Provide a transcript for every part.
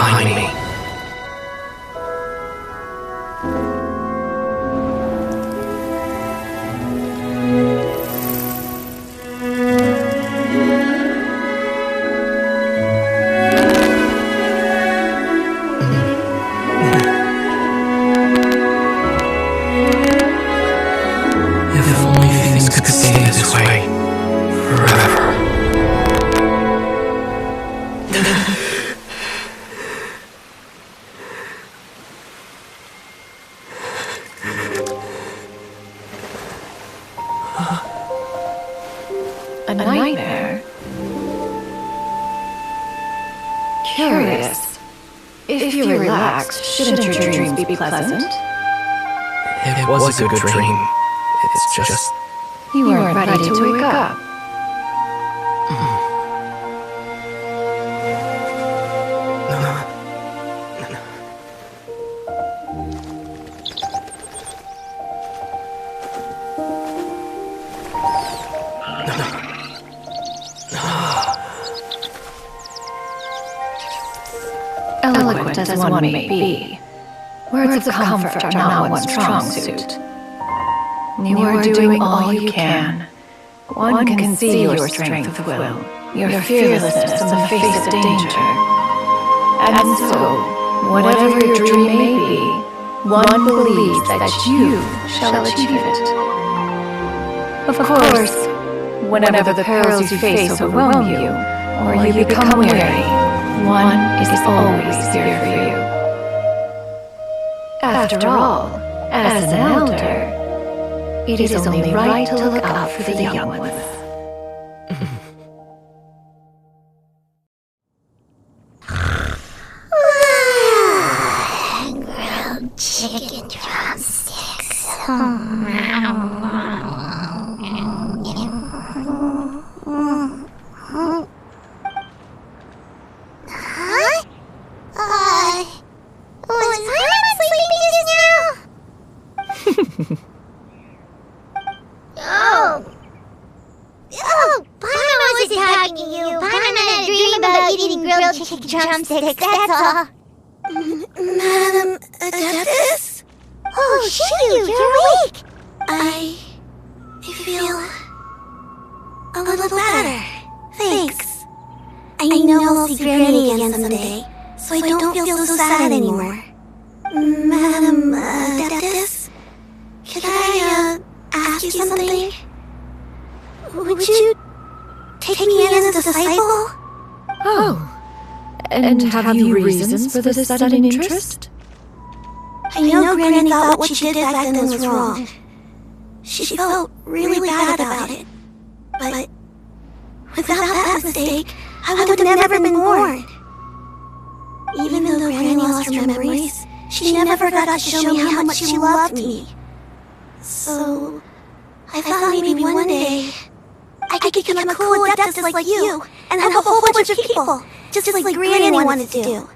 behind me. If only things could stay this way forever. A nightmare? Curious. If you relax, shouldn't your dreams be pleasant? It was a good dream. It's just... You weren't ready to wake up. Eloquent as one may be, words of comfort are not one's strong suit. You are doing all you can. One can see your strength of will, your fearlessness in the face of danger. And so, whatever your dream may be, one believes that you shall achieve it. Of course, whenever the perils you face overwhelm you, or you become weary, one is always here for you. After all, as an elder, it is only right to look out for the young ones. Grilled chicken drumsticks. Was Paimon sleeping just now? Paimon wasn't talking to you. Paimon had a dream about eating grilled chicken drumsticks, that's all. Madam Adeptus? Oh, Shiryu, you're awake! I feel a little better. Thanks. I know I'll see Granny again someday, so I don't feel so sad anymore. Madam Adeptus, could I ask you something? Would you take me in as a disciple? Oh, and have you reasons for this sudden interest? I know Granny thought what she did back then was wrong. She felt really bad about it. But without that mistake, I would have never been born. Even though Granny lost her memories, she never got to show me how much she loved me. So, I thought maybe one day I could become a cool adeptus like you and have a whole bunch of people, just like Granny wanted to do.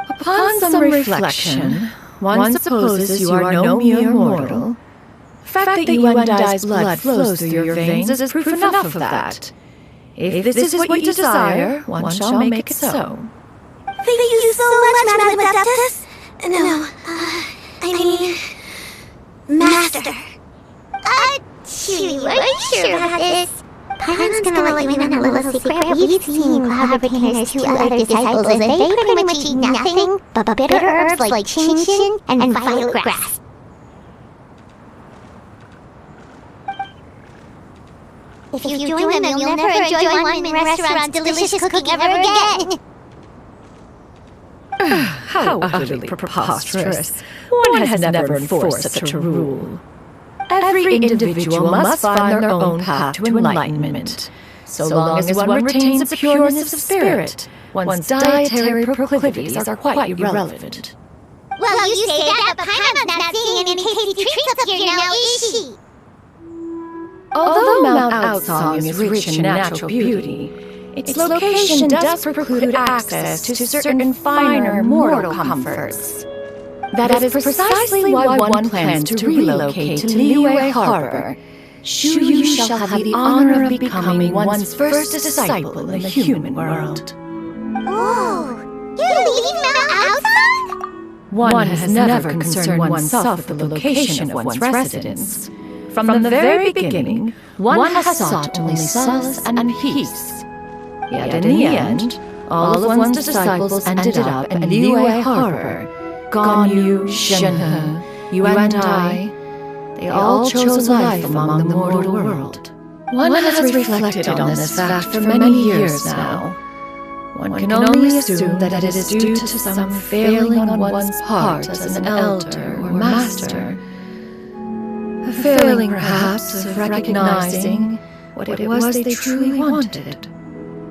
Upon some reflection, one supposes you are no mere mortal. The fact that Yuandai's blood flows through your veins is proof enough of that. If this is what you desire, one shall make it so. Thank you so much, Madam Adeptus. No, I mean... Master. Chewie, are you sure about this? Paimon's gonna let you in on a little secret. We've seen Cloud Retainers' two other disciples, and they pretty much eat nothing but bitter herbs like chin-chin and violet grass. If you join them, you'll never enjoy one restaurant's delicious cooking ever again. How utterly preposterous. One has never enforced such a rule. Every individual must find their own path to enlightenment. So long as one retains a pureness of spirit, one's dietary proclivities are quite irrelevant. Well, you say that, but Paimon's not seeing any tasty treats up here now, is she? Although Mount Outsong is rich in natural beauty, its location does preclude access to certain finer mortal comforts. That is precisely why one plans to relocate to Liyue Harbor. Shuyu shall have the honor of becoming one's first disciple in the human world. Oh, You're leaving them outside? One has never concerned oneself with the location of one's residence. From the very beginning, one has sought only solace and peace. Yet in the end, all of one's disciples ended up in Liyue Harbor. Ganyu, Shenhe, you and I, they all chose life among the mortal world. One has reflected on this fact for many years now. One can only assume that it is due to some failing on one's part as an elder or master. A failing, perhaps, of recognizing what it was they truly wanted.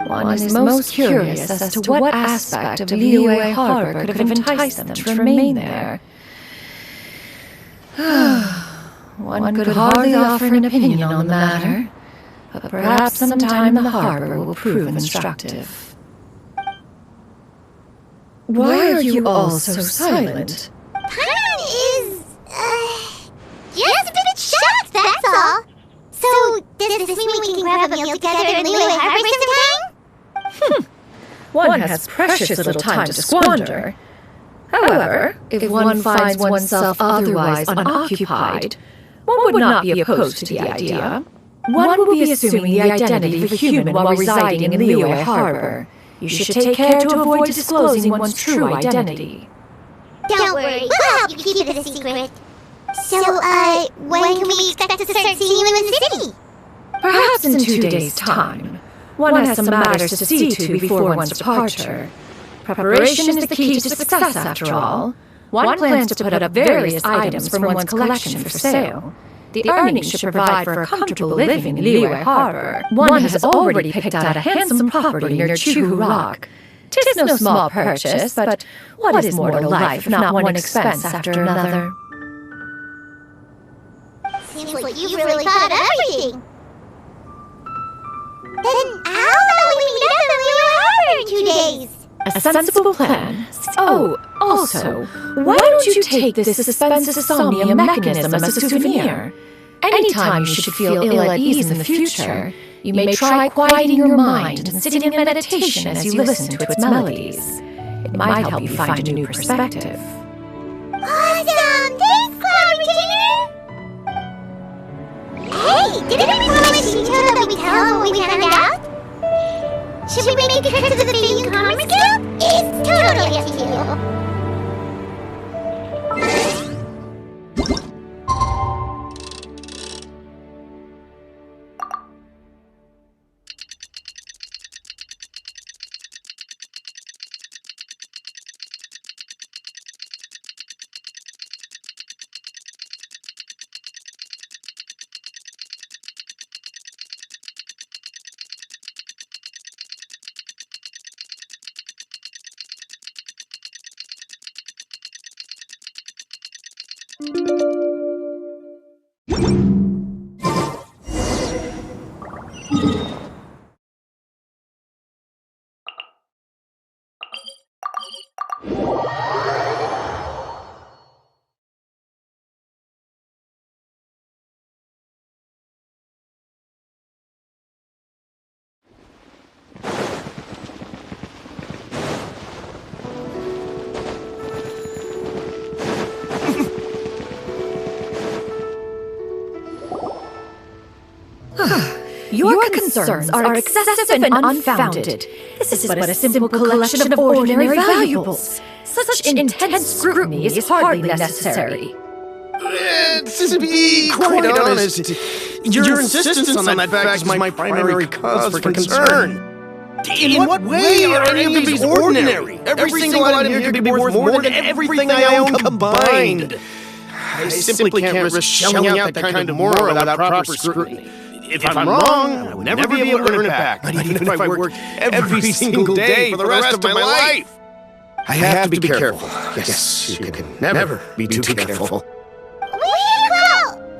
One is most curious as to what aspect of Liyue Harbor could have enticed them to remain there. One could hardly offer an opinion on the matter, but perhaps sometime the harbor will prove instructive. Why are you all so silent? Paimon is, just a bit shocked, that's all. So, does this mean we can grab a meal together in Liyue Harbor sometime? One has precious little time to squander. However, if one finds oneself otherwise unoccupied, one would not be opposed to the idea. One would be assuming the identity of a human while residing in Liyue Harbor. You should take care to avoid disclosing one's true identity. Don't worry, we'll help you keep it a secret. So, when can we expect to start seeing you in the city? Perhaps in 2 days' time. One has some matters to see to before one's departure. Preparation is the key to success, after all. One plans to put up various items from one's collection for sale. The earnings should provide for a comfortable living in Liyue Harbor. One has already picked out a handsome property near Chuhu Rock. 'Tis no small purchase, but what is mortal life if not one expense after another? Seems like you've really thought of everything. Then how about we meet up in Liyue Harbor in 2 days? A sensible plan. Oh, also, why don't you take this suspense insomnia mechanism as a souvenir? Anytime you should feel ill at ease in the future, you may try quieting your mind and sitting in meditation as you listen to its melodies. It might help you find a new perspective. Awesome! Thanks, Cloud Retainer! Hey, didn't we promise Shinto that we tell him what we found out? Should we make a trip to the Feyun Commerce Guild? It's totally up to you. Your concerns are excessive and unfounded. This is but a simple collection of ordinary valuables. Such intense scrutiny is hardly necessary. To be quite honest, your insistence on that fact is my primary cause for concern. In what way are any of these ordinary? Every single item here could be worth more than everything I own combined. I simply can't risk shelling out that kind of moral without proper scrutiny. If I'm wrong, I will never be able to earn it back, not even if I worked every single day for the rest of my life. I have to be careful. Yes, you can never be too careful. Well,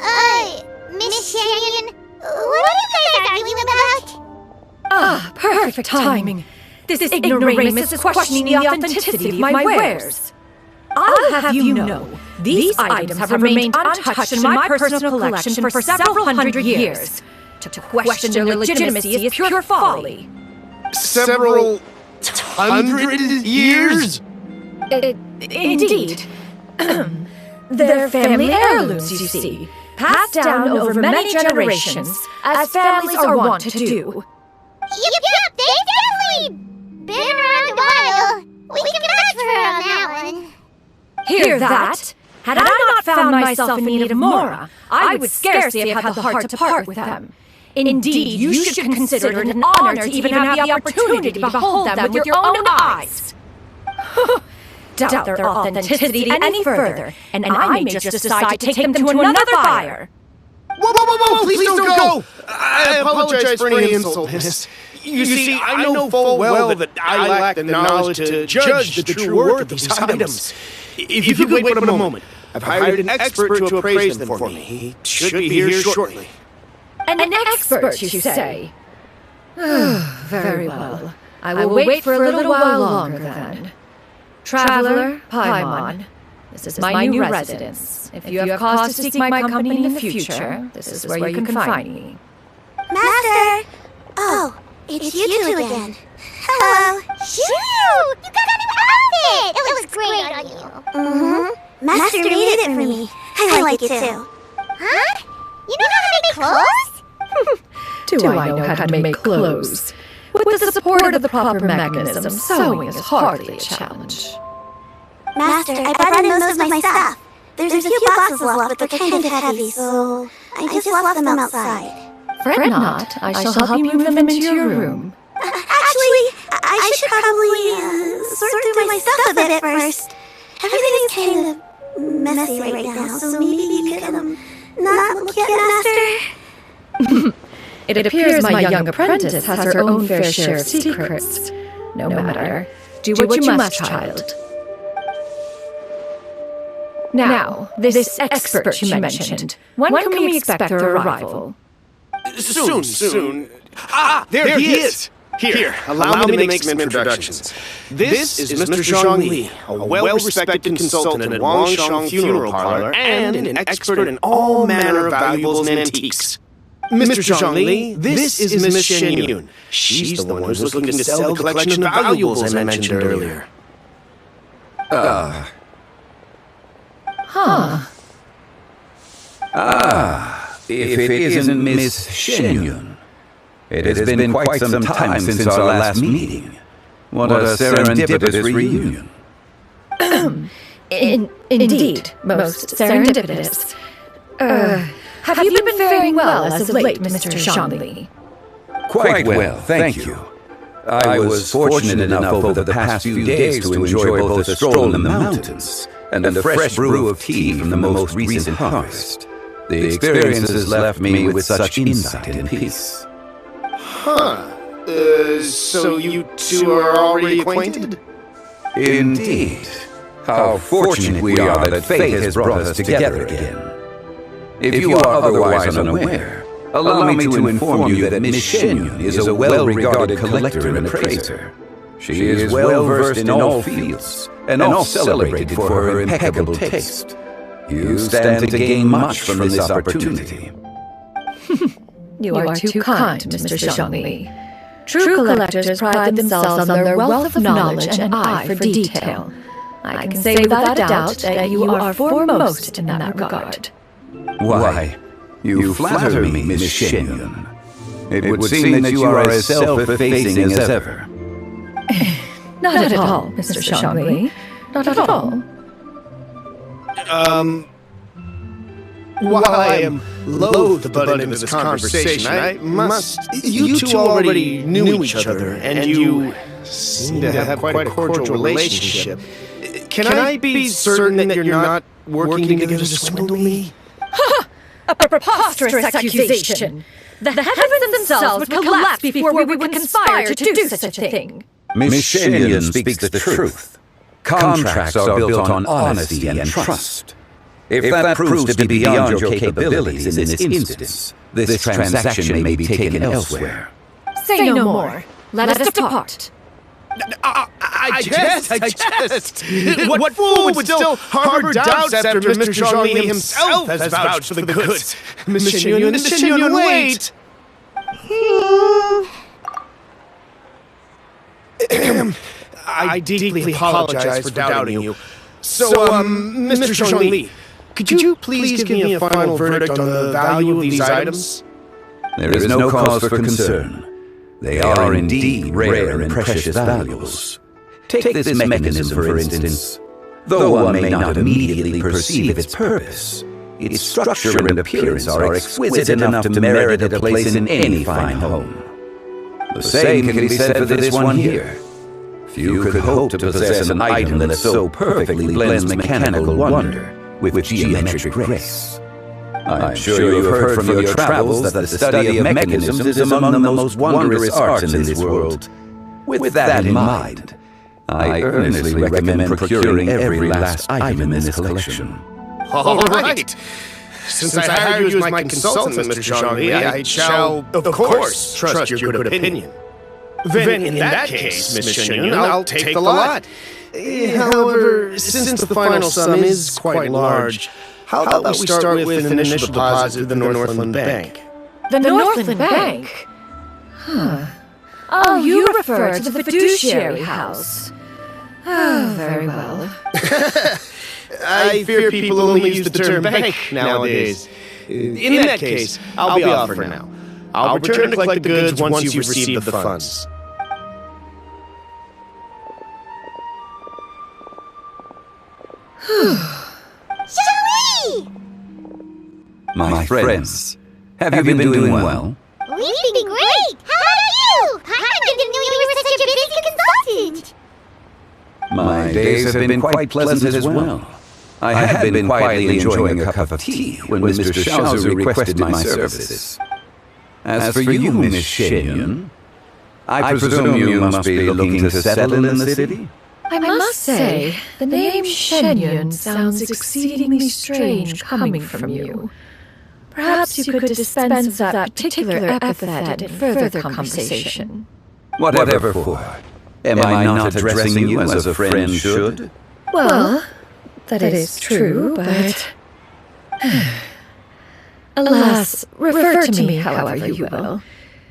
Miss Shannon, what are you guys arguing about? Ah, perfect timing. This ignoramus is questioning the authenticity of my wares. I'll have you know, these items have remained untouched in my personal collection for several hundred years. To question their legitimacy is pure folly. Several 100 years? Indeed. They're family heirlooms, you see, passed down over many generations, as families are wont to do. Yep, they've definitely been around a while. We can vouch for her on that one. Hear that? Had I not found myself in need of Mora, I would scarcely have had the heart to part with them. Indeed, you should consider it an honor to even have the opportunity to behold them with your own eyes. Doubt their authenticity any further, and I may just decide to take them to another buyer. Whoa, please don't go! I apologize for any insult, miss. You see, I know full well that I lack the knowledge to judge the true worth of these items. If you could wait but a moment, I've hired an expert to appraise them for me. He should be here shortly. An expert, you say? Very well. I will wait for a little while longer, then. Traveler, Paimon, this is my new residence. If you have cause to seek my company in the future, this is where you can find me. Master! Oh, it's you two again. Hello. Shoo! You got a new outfit! It looks great on you. Mm-hmm. Master made it for me. I like it too. Huh? You know how to make clothes? Do I know how to make clothes? With the support of the proper mechanism, sewing is hardly a challenge. Master, I brought in most of my stuff. There's a few boxes left, but they're kind of heavy, so I just left them outside. Fret not, I shall help you move them into your room. Actually, I should probably sort through my stuff a bit first. Everything's kind of messy right now, so maybe you could, not look yet, Master? It appears my young apprentice has her own fair share of secrets. No matter. Do what you must, child. Now, this expert you mentioned. When can we expect their arrival? Soon. There he is! Here, allow me to make some introductions. This is Mr. Zhang Li, a well-respected consultant at Wangshan Funeral Parlor and an expert in all manner of valuables and antiques. Mr. Zhang Li, this is Miss Shen Yun. She's the one who's looking to sell the collection of valuables I mentioned earlier. If it isn't Miss Shen Yun. It has been quite some time since our last meeting. What a serendipitous reunion. Indeed, most serendipitous. Have you been faring well as of late, Mr. Zhang Li? Quite well, thank you. I was fortunate enough over the past few days to enjoy both a stroll in the mountains and a fresh brew of tea from the most recent harvest. The experience has left me with such insight and peace. So you two are already acquainted? Indeed. How fortunate we are that fate has brought us together again. If you are otherwise unaware, allow me to inform you that Miss Shen Yun is a well-regarded collector and appraiser. She is well-versed in all fields, and oft celebrated for her impeccable taste. You stand to gain much from this opportunity. You are too kind, Mr. Zhang Li. True collectors pride themselves on their wealth of knowledge and eye for detail. I can say without a doubt that you are foremost in that regard. Why, you flatter me, Miss Shen Yun. It would seem that you are as self-effacing as ever. Not at all, Mr. Zhang Li. Not at all. While I am loath to butt into this conversation, I must... You two already knew each other, and you seem to have quite a cordial relationship. Can I be certain that you're not working together to swindle me? A preposterous accusation! The heavens themselves would collapse before we would conspire to do such a thing. Miss Shen Yun speaks the truth. Contracts are built on honesty and trust. If that proves to be beyond your capabilities in this instance, this transaction may be taken elsewhere. Say no more. Let us depart. I jest. What fool would still harbor doubts after Mr. Zhang Li himself has vouched for the goods? Miss Shen Yun, wait! I deeply apologize for doubting you. So, Mr. Zhongli, could you please give me a final verdict on the value of these items? There is no cause for concern. They are indeed rare and precious valuables. Take this mechanism, for instance. Though one may not immediately perceive its purpose, its structure and appearance are exquisite enough to merit a place in any fine home. The same can be said for this one here. Few could hope to possess an item that so perfectly blends mechanical wonder with geometric grace. I'm sure you've heard from your travels that the study of mechanisms is among the most wondrous arts in this world. With that in mind, I earnestly recommend procuring every last item in this collection. All right. Since I hired you as my consultant, Mr. Zhongli, I shall, of course, trust your good opinion. Then, in that case, Miss Shenyun, I'll take the lot. However, since the final sum is quite large, how about we start with an initial deposit to the Northland Bank? The Northland Bank? Huh. Oh, you refer to the fiduciary house. Oh, very well. I fear people only use the term bank nowadays. In that case, I'll be off for now. I'll return to collect the goods once you've received the funds. My friends, have you been doing well? We've been great! How are you? I didn't know you were such a busy consultant! My days have been quite pleasant as well. I had been quietly enjoying a cup of tea when Mr. Shaozu requested my services. As for you, Miss Shenyun, I presume you must be looking to settle in the city? I must say, the name Shenyun sounds exceedingly strange coming from you. Perhaps you could dispense that particular epithet in further conversation. Whatever for. Am I not addressing you as a friend should? Well, that is true, but... Alas, refer to me however you will.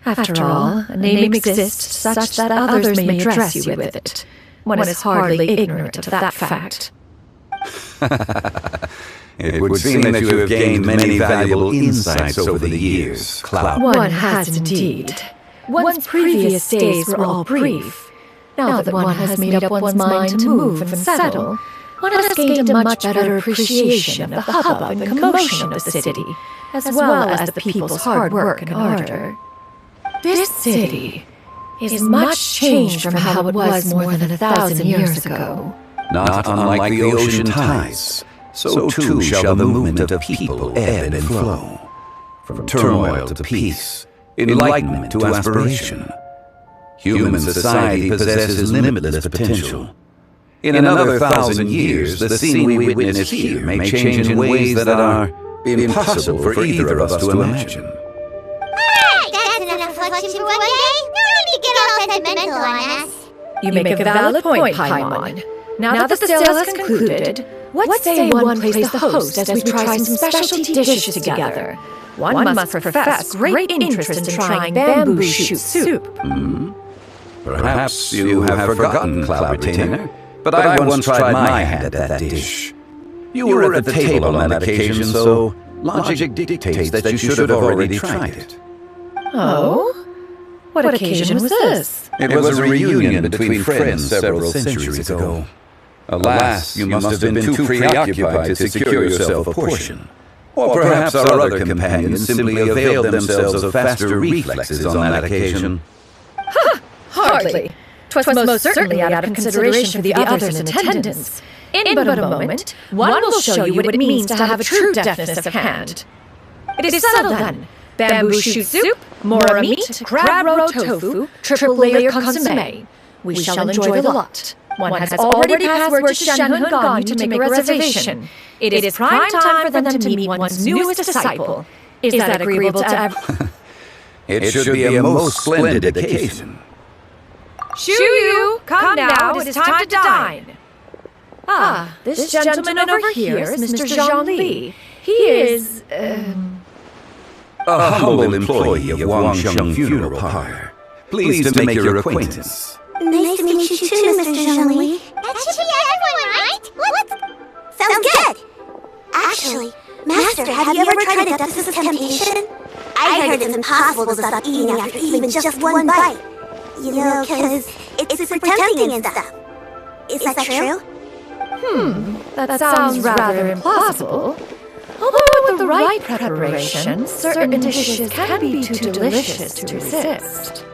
After all, a name exists such that others may address you with it. One is hardly ignorant of that fact. It would seem that you have gained many valuable insights over the years, Cloud. One has indeed. One's previous days were all brief. Now that one has made up one's mind to move and settle, one has gained a much better appreciation of the hubbub and commotion of the city, as well as the people's hard work and ardor. This city is much changed from how it was more than 1,000 years ago. Not unlike the ocean tides, so too shall the movement of people ebb and flow. From turmoil to peace, enlightenment to aspiration. Human society possesses limitless potential. In another 1,000 years, the scene we witness here may change in ways that are impossible for either of us to imagine. Alright, that's enough reflection for one day. No need to get all sentimental on us. You make a valid point, Paimon. Now that the sale has concluded, what say one praise the host as we try some specialty dishes together? One must profess great interest in trying bamboo shoot soup. Perhaps you have forgotten, Cloud Retainer, but I once tried my hand at that dish. You were at the table on that occasion, so logic dictates that you should have already tried it. Oh? What occasion was this? It was a reunion between friends several centuries ago. Alas, you must have been too preoccupied to secure yourself a portion. Or perhaps our other companions simply availed themselves of faster reflexes on that occasion. Ha! Hardly. 'Twas most certainly out of consideration for the others in attendance. In but a moment, one will show you what it means to have a true deftness of hand. It is settled then. Bamboo shoot soup, mora meat, crab roe tofu, triple layer consommé. We shall enjoy the lot. One has already passed word to Shenhun Gong to make a reservation. It is prime time for them to meet one's newest disciple. Is that agreeable to everyone? It should be a most splendid occasion. Shu Yu, come now, it is time to dine. Ah, this gentleman over here is Mr. Zhongli. He is, A humble employee of Wangsheng Funeral Parlor. Pleased to make your acquaintance. Nice to meet you too, Mr. Zhongli. That should be everyone, right? Let's... Sounds good! Actually, Master, have you ever tried Adeptus' temptation? I heard it's impossible to stop eating after even just one bite. You know, because it's super tempting and stuff. Is that true? That sounds rather implausible. Although with the right preparation, certain dishes can be too delicious to resist.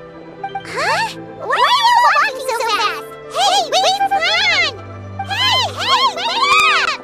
Huh? Why are you walking so fast? Hey, wait for fun! Hey, wait up!